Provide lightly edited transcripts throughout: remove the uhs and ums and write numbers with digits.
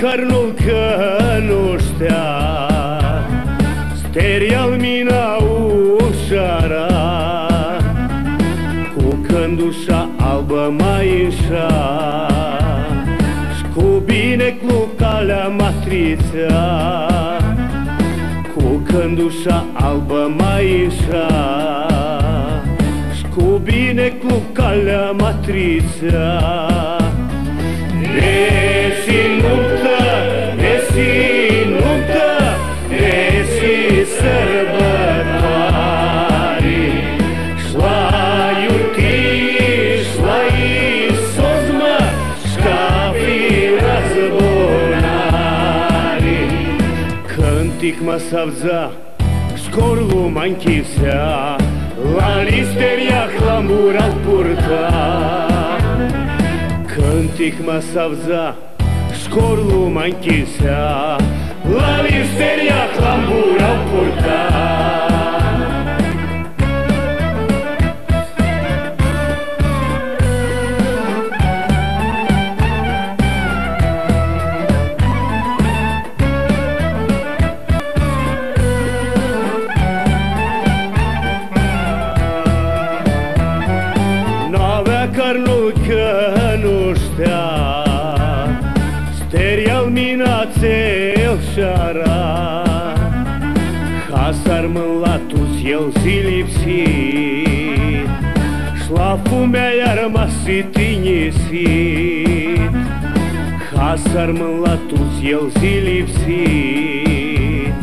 cărnul că nu știa, steria-l mina ușara, cu cândușa albă mai înșa, cu bine cu calea matrița, cu cândușa albă mai înșa, cu bine cu calea matrița. Resi nuptă, resi nuptă, resi sărbătoare, șlaiuti, șlai sozmă, șcafi răzbunare. Cântic mă savza, scorlu mă închisea, la listeria hlamura-l purta. Cântic mă savza, scorlu mă închisea, la listeria hlamura-l purta. Cărnul că nu știa, steria-l mina țel șara, hasar-mă la tus el zi lipsit, șla fumea iar masi tinisit. Hasar-mă la tus el zi lipsit,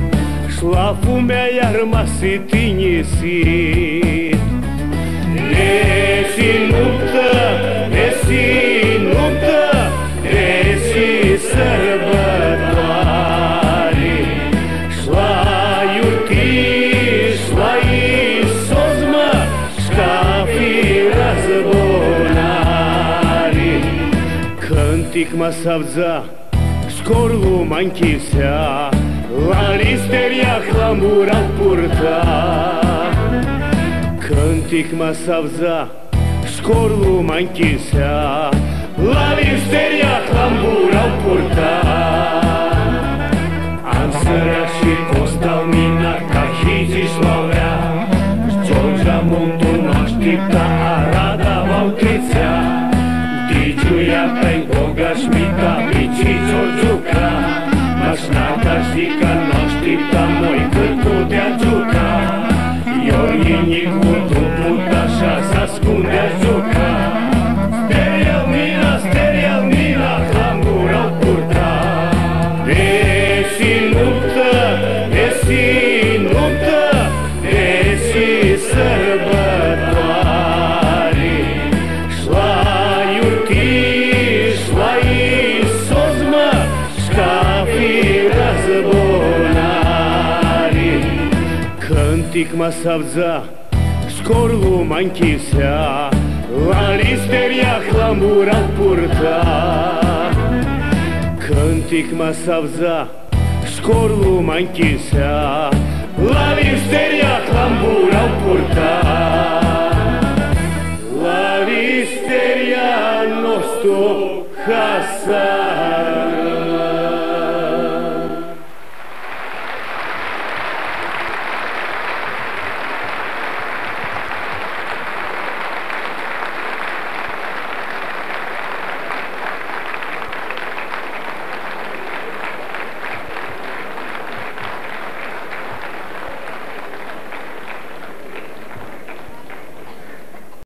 șla fumea iar masi tinisit. Resi nuptă, resi nuptă, resi sărbătoare, șlaiuti, șlai sozmă, șcafi răzbunare. Cântic mă savza, scorlu mă închisea, la listeria hlamura-l purta. Cântic mă savza, scorlu mă închisea, la listeria hlamura-l purta. Am sărat și costal mina ca hizi slavea, Georgia muntul n-aștepta, Arada v-autrițea, Diciuia pe Boga șmita, Bici Georgiuca, Mașnata ștică n-aștepta, moi cârtul de-a juca. Iorinic cu trupul așa s-ascundea juca. Steria-l mina, hlamura-l purta. Resi nuptă, resi nuptă, resi sărbătoare, șlaiuti, șlai sozmă, șcafi răzbunare. Cântic mă savza, scorlu mă închisea, la listeria hlamura-l purta. Cântic mă savza, scorlu mă închisea, la listeria hlamura-l purta. La listeria nostru casa.